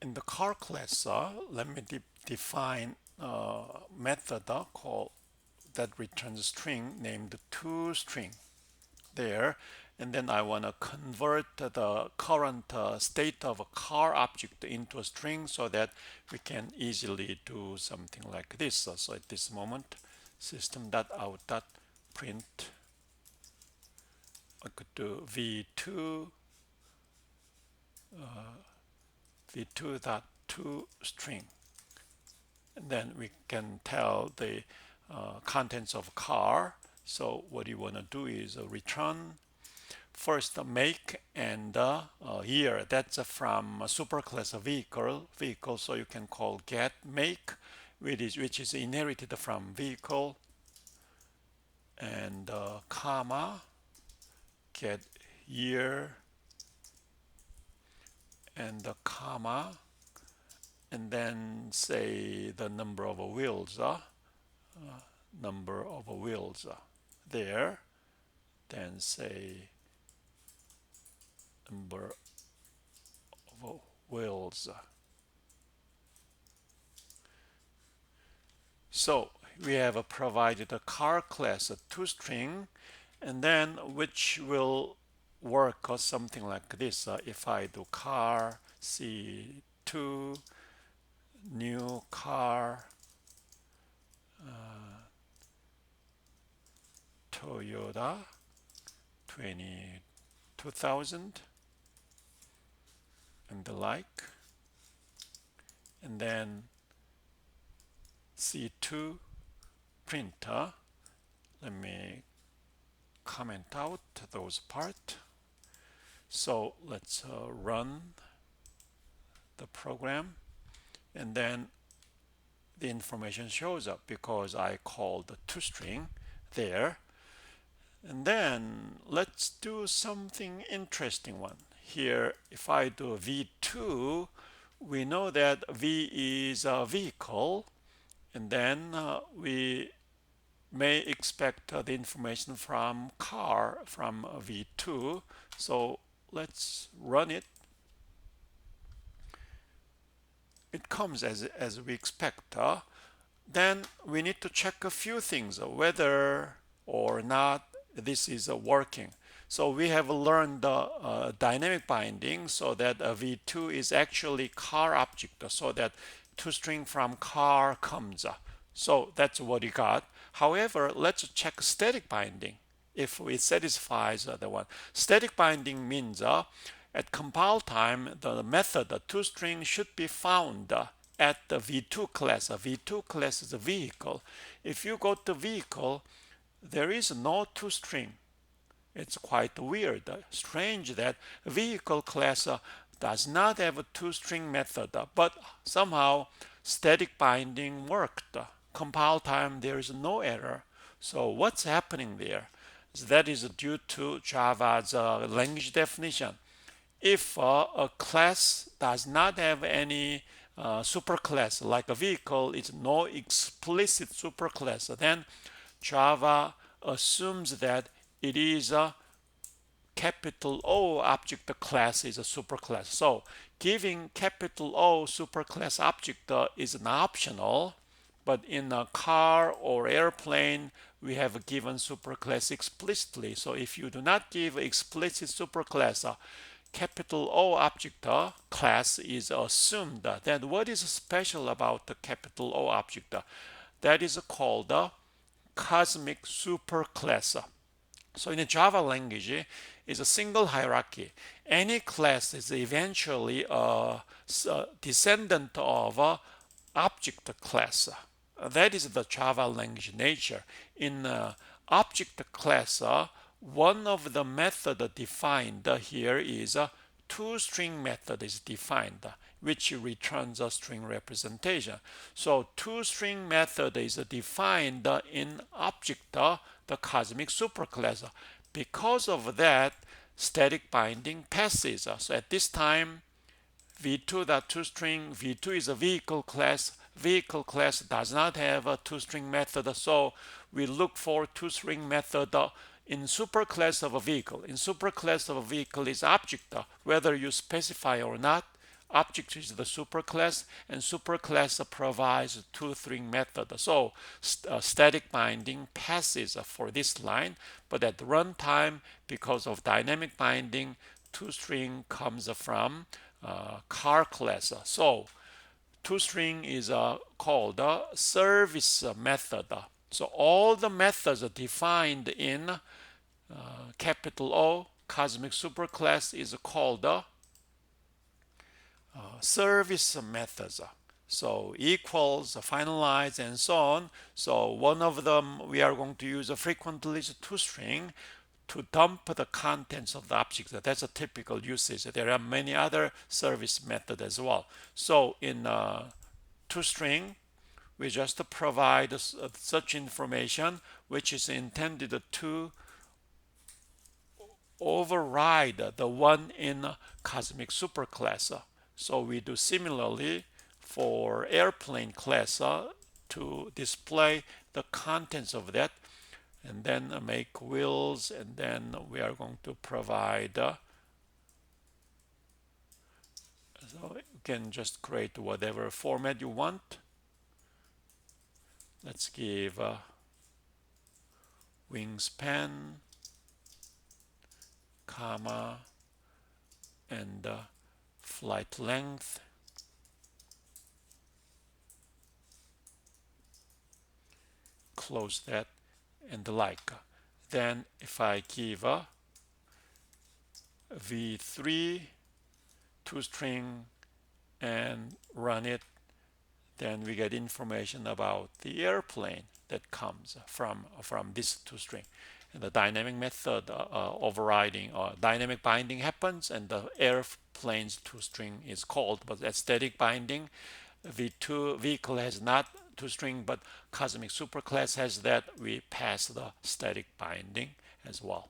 In the car class, let me define a method called that returns string named toString there, and then I want to convert the current state of a car object into a string so that we can easily do something like this. So at this moment, system.out.print, I could do v2 v2.toString, and then we can tell the contents of car. So what you want to do is return first the make and the year. That's from superclass vehicle. So you can call get make, which is inherited from vehicle, and comma get year and the comma, and then say the number of wheels, there. Then say number of wheels. So we have provided a car class, a toString, and then which will work or something like this. If I do car C2 new car Toyota 2000 and the like, and then C2 printer. Let me comment out those part. So let's run the program, and then the information shows up because I called the toString there. And then let's do something interesting one. Here, if I do V2, we know that V is a vehicle, and then we may expect the information from car from V2. So let's run it. It comes as we expect. Then we need to check a few things, whether or not this is working. So we have learned the dynamic binding so that a v2 is actually car object, so that toString from car comes. So that's what we got. However, let's check static binding if it satisfies the one. Static binding means at compile time, the method, the toString, should be found at the v2 class. A v2 class is a vehicle. If you go to vehicle, there is no toString. It's quite weird, strange that vehicle class does not have a toString method, but somehow static binding worked. Compile time, there is no error. So what's happening there? That is due to Java's language definition. If a class does not have any superclass, like a vehicle is no explicit superclass, then Java assumes that it is a capital O object class is a superclass. So giving capital O superclass object is an optional, but in a car or airplane, we have given superclass explicitly. So if you do not give explicit superclass, capital O object class is assumed. Then what is special about the capital O object? That is called cosmic superclass. So in the Java language, it's a single hierarchy. Any class is eventually a descendant of a object class. That is the Java language nature. In object class, one of the method defined here is a toString method is defined, which returns a string representation. So toString method is defined in object, the cosmic superclass. Because of that, static binding passes. So at this time, v2.toString, v2 is a vehicle class. Vehicle class does not have a toString method, so we look for toString method in superclass of a vehicle. In superclass of a vehicle is object, whether you specify or not. Object is the superclass, and superclass provides toString method. So static binding passes for this line, but at runtime, because of dynamic binding, toString comes from car class. So toString is called a service method. So all the methods defined in capital O cosmic superclass is called service methods. So equals, finalize, and so on. So one of them we are going to use frequently is toString to dump the contents of the object. That's a typical usage. There are many other service methods as well. So in toString, we just provide such information which is intended to override the one in cosmic superclass. So we do similarly for airplane class to display the contents of that, and then make wheels, and then we are going to provide so you can just create whatever format you want. Let's give wingspan, comma, and flight length, close that, and the like. Then if I give a v3 toString and run it, then we get information about the airplane that comes from this toString. And the dynamic method overriding or dynamic binding happens, and the airplane's toString is called. But at static binding, v2 vehicle has not toString, but cosmic superclass has that. We pass the static binding as well.